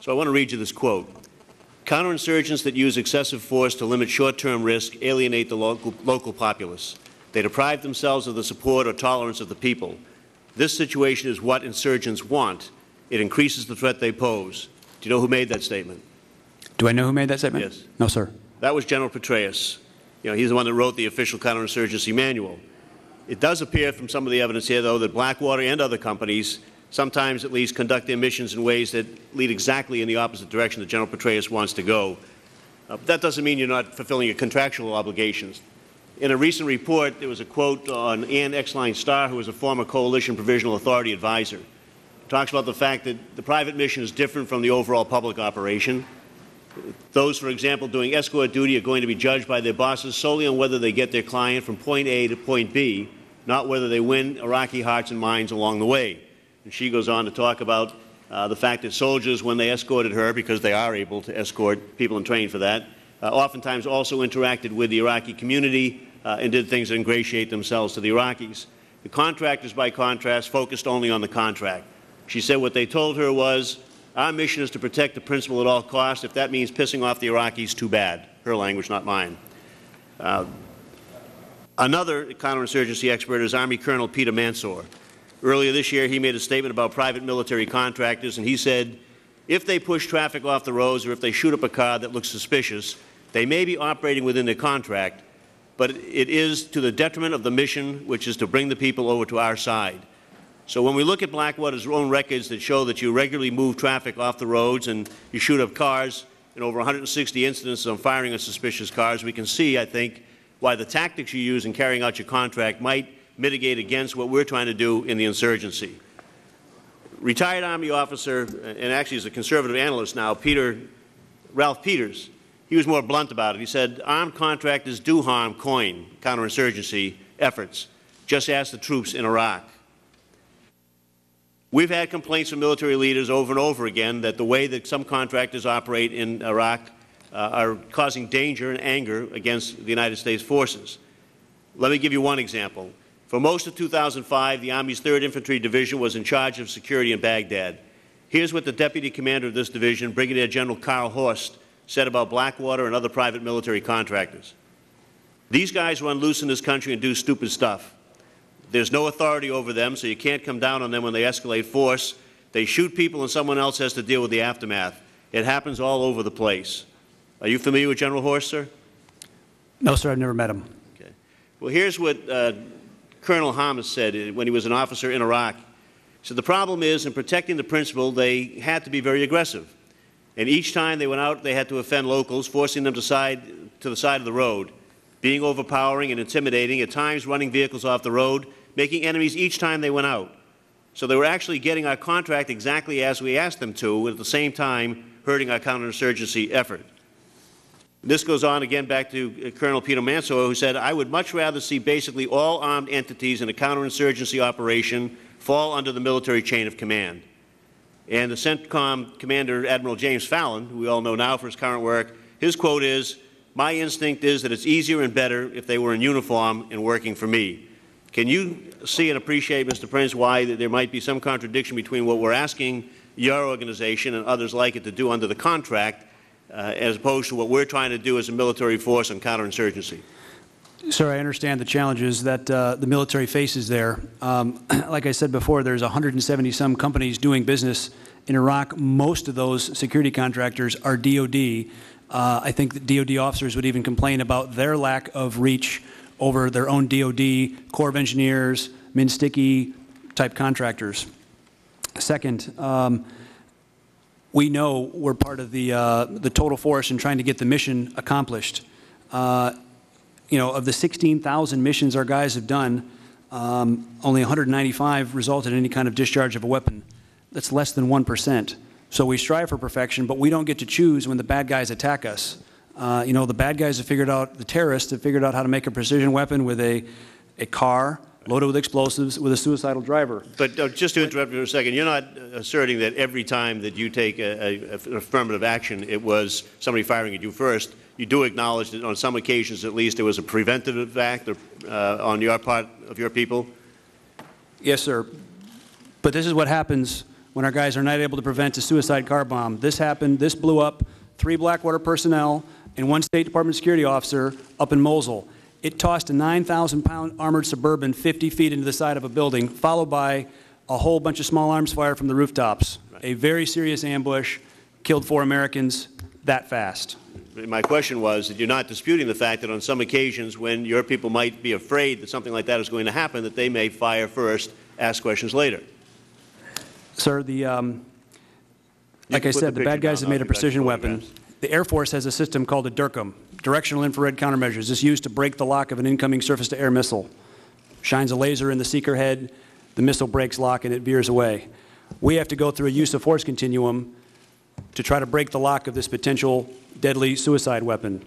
So I want to read you this quote. Counterinsurgents that use excessive force to limit short-term risk alienate the local populace. They deprive themselves of the support or tolerance of the people. This situation is what insurgents want. It increases the threat they pose. Do you know who made that statement? Do I know who made that statement? Yes. No, sir. That was General Petraeus. You know, he's the one that wrote the official counterinsurgency manual. It does appear from some of the evidence here, though, that Blackwater and other companies sometimes at least conduct their missions in ways that lead exactly in the opposite direction that General Petraeus wants to go. But that doesn't mean you're not fulfilling your contractual obligations. In a recent report, there was a quote on Ann Exline Starr, who was a former Coalition Provisional Authority advisor. It talks about the fact that the private mission is different from the overall public operation. Those, for example, doing escort duty are going to be judged by their bosses solely on whether they get their client from point A to point B, not whether they win Iraqi hearts and minds along the way. And she goes on to talk about the fact that soldiers, when they escorted her, because they are able to escort people and train for that, oftentimes also interacted with the Iraqi community and did things that ingratiate themselves to the Iraqis. The contractors, by contrast, focused only on the contract. She said what they told her was, our mission is to protect the principal at all costs. If that means pissing off the Iraqis, too bad. Her language, not mine. Another counterinsurgency expert is Army Colonel Peter Mansour. Earlier this year, he made a statement about private military contractors, and he said, if they push traffic off the roads or if they shoot up a car that looks suspicious, they may be operating within their contract, but it is to the detriment of the mission, which is to bring the people over to our side. So when we look at Blackwater's own records that show that you regularly move traffic off the roads and you shoot up cars, in over 160 incidents on firing on suspicious cars, we can see, I think, why the tactics you use in carrying out your contract might mitigate against what we're trying to do in the insurgency. Retired Army officer, and actually is a conservative analyst now, Ralph Peters, he was more blunt about it. He said, armed contractors do harm COIN, counterinsurgency efforts. Just ask the troops in Iraq. We've had complaints from military leaders over and over again that the way that some contractors operate in Iraq are causing danger and anger against the United States forces. Let me give you one example. For most of 2005, the Army's 3rd Infantry Division was in charge of security in Baghdad. Here's what the Deputy Commander of this division, Brigadier General Carl Horst, said about Blackwater and other private military contractors. These guys run loose in this country and do stupid stuff. There's no authority over them, so you can't come down on them when they escalate force. They shoot people and someone else has to deal with the aftermath. It happens all over the place. Are you familiar with General Horst, sir? No, sir, I've never met him. Okay. Well, here's what Colonel Hamas said when he was an officer in Iraq. He said the problem is in protecting the principal, they had to be very aggressive. And each time they went out, they had to offend locals, forcing them to the side of the road, being overpowering and intimidating, at times running vehicles off the road, making enemies each time they went out. So they were actually getting our contract exactly as we asked them to, and at the same time hurting our counterinsurgency effort. This goes on again back to Colonel Peter Mansour, who said, I would much rather see basically all armed entities in a counterinsurgency operation fall under the military chain of command. And the CENTCOM Commander, Admiral James Fallon, who we all know now for his current work, his quote is, my instinct is that it's easier and better if they were in uniform and working for me. Can you see and appreciate, Mr. Prince, why there might be some contradiction between what we're asking your organization and others like it to do under the contract as opposed to what we're trying to do as a military force on counterinsurgency? Sir, I understand the challenges that the military faces there. Like I said before, there's 170-some companies doing business in Iraq. Most of those security contractors are DOD. I think that DOD officers would even complain about their lack of reach over their own DOD, Corps of Engineers, MnSTICY-type contractors. Second, we know we're part of the total force in trying to get the mission accomplished. You know, of the 16,000 missions our guys have done, only 195 resulted in any kind of discharge of a weapon. That's less than 1%. So we strive for perfection, but we don't get to choose when the bad guys attack us. You know, the bad guys have figured out, the terrorists have figured out how to make a precision weapon with a car loaded with explosives with a suicidal driver. But just to interrupt you for a second, you're not asserting that every time that you take an affirmative action, it was somebody firing at you first. You do acknowledge that on some occasions, at least, there was a preventative act on your part of your people? Yes, sir. But this is what happens when our guys are not able to prevent a suicide car bomb. This happened, this blew up 3 Blackwater personnel and 1 State Department security officer up in Mosul. It tossed a 9,000-pound armored Suburban 50 feet into the side of a building, followed by a whole bunch of small arms fire from the rooftops. A very serious ambush, killed 4 Americans that fast. My question was that you're not disputing the fact that on some occasions when your people might be afraid that something like that is going to happen, that they may fire first, ask questions later. Sir, like I said, the bad guys have made a precision weapon. The Air Force has a system called a DIRCM, Directional Infrared Countermeasures. It's used to break the lock of an incoming surface-to-air missile. Shines a laser in the seeker head, the missile breaks lock, and it veers away. We have to go through a use-of-force continuum to try to break the lock of this potential deadly suicide weapon.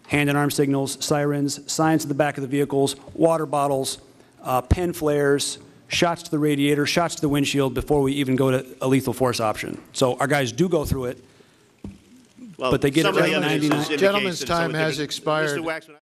Hand and arm signals, sirens, signs at the back of the vehicles, water bottles, pen flares, shots to the radiator, shots to the windshield before we even go to a lethal force option. So our guys do go through it, Well, but they get it some of right the evidence 99. indicates Gentleman's that some time of the has different- expired. Mr. Waxman,